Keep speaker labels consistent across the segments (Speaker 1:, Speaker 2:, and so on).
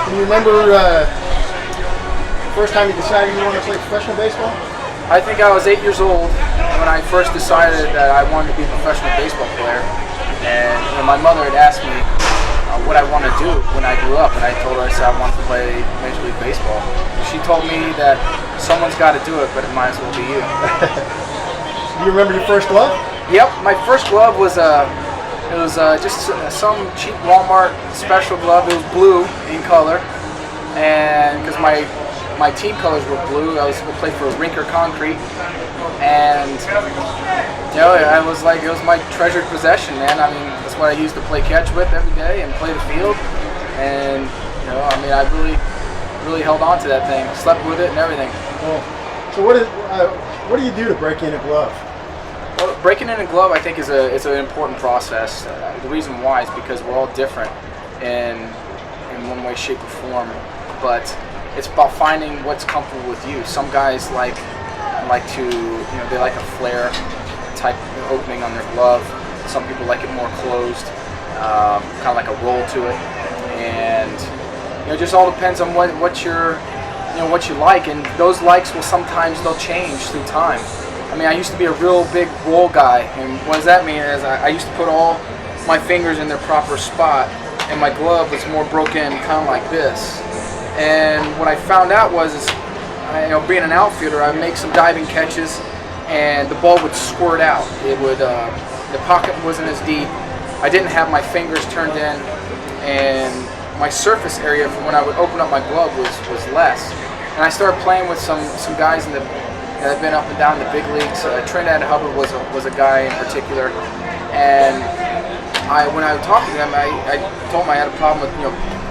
Speaker 1: Can you remember first time you decided you wanted to play professional baseball?
Speaker 2: I think I was 8 years old when I first decided that I wanted to be a professional baseball player. And my mother had asked me what I wanted to do when I grew up, and I told her, I said I wanted to play Major League Baseball. And she told me that someone's got to do it, but it might as well be you.
Speaker 1: Do you remember your first glove?
Speaker 2: Yep, my first glove was just some cheap Walmart special glove. It was blue in color, and because my team colors were blue, I was going to play for Rinker Concrete, and I was like, it was my treasured possession, man. I mean, that's what I used to play catch with every day and play the field, and I really held on to that thing, slept with it and everything.
Speaker 1: Well, so what do you do to break in a glove?
Speaker 2: Well, breaking in a glove, I think, is an important process. The reason why is because we're all different in one way, shape, or form, but it's about finding what's comfortable with you. Some guys like to, they like a flare type opening on their glove. Some people like it more closed, kind of like a roll to it, and it just all depends on what you like, and those likes will sometimes they'll change through time. I mean, I used to be a real big roll guy, and what does that mean is I used to put all my fingers in their proper spot, and my glove was more broken, kind of like this. And what I found out was, being an outfielder, I'd make some diving catches, and the ball would squirt out. It would, the pocket wasn't as deep. I didn't have my fingers turned in, and my surface area for when I would open up my glove was less. And I started playing with some guys that had been up and down the big leagues. Trinidad Hubbard was a guy in particular, and when I talked to them, I told him I had a problem with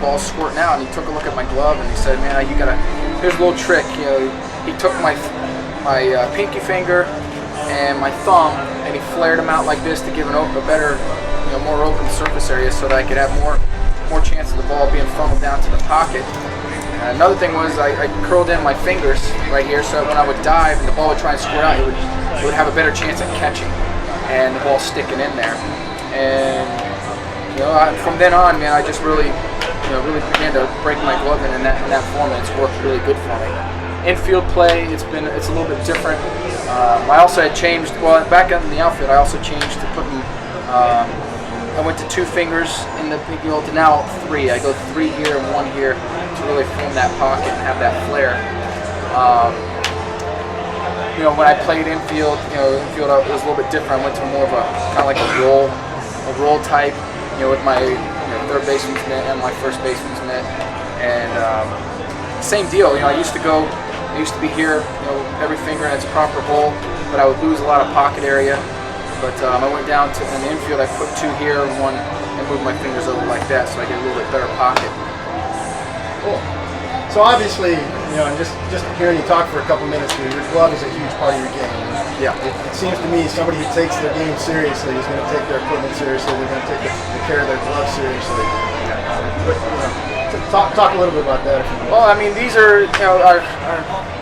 Speaker 2: balls squirting out, and he took a look at my glove and he said, "Man, here's a little trick." He took my pinky finger and my thumb, and he flared them out like this to give a better, more open surface area, so that I could have more chance of the ball being funneled down to the pocket. Another thing was I curled in my fingers right here, so when I would dive and the ball would try and squirt out, it would have a better chance at catching and the ball sticking in there. And from then on, man, I just really began to break my glove in that form, and it's worked really good for me. Infield play, it's a little bit different. I also had changed. Well, back in the outfield, I also changed to putting. I went to 2 fingers in the pinky hole to now 3. I go 3 here and 1 here to really form that pocket and have that flare. When I played infield, infield it was a little bit different. I went to more of a kind of like a roll type, with my third baseman's mitt and my first baseman's mitt, and same deal. I used to be here, every finger in its proper hole, but I would lose a lot of pocket area. But I went down to in the infield. I put 2 here and 1, and moved my fingers over like that, so I get a little bit better pocket.
Speaker 1: Cool. So obviously, just hearing you talk for a couple minutes here, your glove is a huge part of your game.
Speaker 2: Yeah.
Speaker 1: It seems to me somebody who takes their game seriously is going to take their equipment seriously. They're going to take the care of their glove seriously. Talk a little bit about that.
Speaker 2: Well, I mean, these are our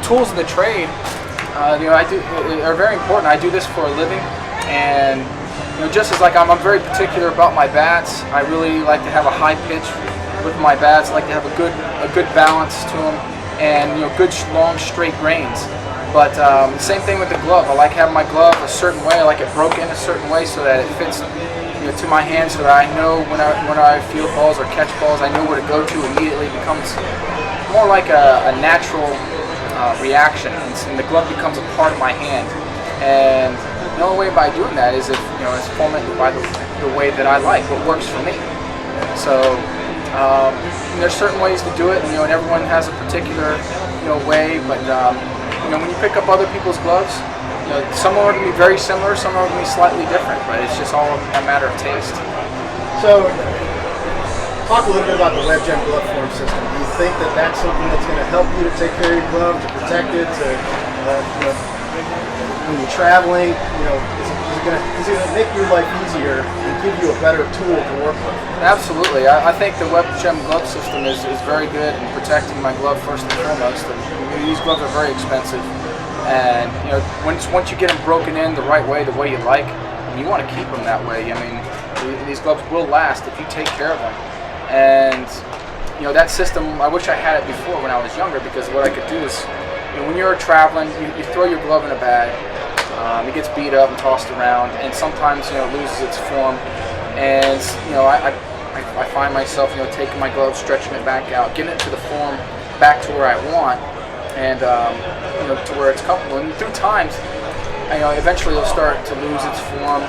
Speaker 2: tools of the trade. Are very important. I do this for a living, and just as I'm very particular about my bats. I really like to have a high pitch with my bats. I like to have a good balance to them, and good long straight grains. But same thing with the glove. I like having my glove a certain way. I like it broken a certain way so that it fits to my hand, so that I know when I field balls or catch balls, I know where to go to immediately. It becomes more like a natural reaction, and the glove becomes a part of my hand. And the only way by doing that is if it's formatted by the way that I like, what works for me. So there's certain ways to do it, and everyone has a particular way. But when you pick up other people's gloves, some are going to be very similar, some are going to be slightly different, but it's just all a matter of taste.
Speaker 1: So, talk a little bit about the WebGem glove form system. Do you think that that's something that's going to help you to take care of your glove, to protect it, to when you're traveling? Is it going to make your life easier and give you a better tool to work with?
Speaker 2: Absolutely. I think the WebGem glove system is very good in protecting my glove first and foremost. And these gloves are very expensive, and once you get them broken in the right way, the way you like, and you want to keep them that way. I mean, these gloves will last if you take care of them. And that system, I wish I had it before when I was younger, because what I could do is, when you're traveling, you throw your glove in a bag, it gets beat up and tossed around, and sometimes it loses its form, and I find myself taking my glove, stretching it back out, getting it to the form back to where I want, and to where it's comfortable. And through times, eventually it'll start to lose its form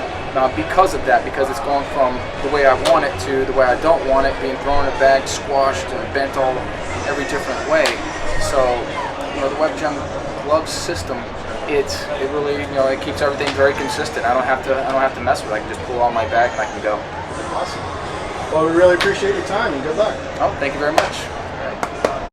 Speaker 2: because of that, because it's going from the way I want it to the way I don't want it, being thrown in a bag, squashed, and bent every different way. So the WebGem glove system, it really it keeps everything very consistent. I don't have to mess with it. I can just pull on my bag and I can go.
Speaker 1: Awesome. Well, we really appreciate your time and good luck.
Speaker 2: Oh, thank you very much.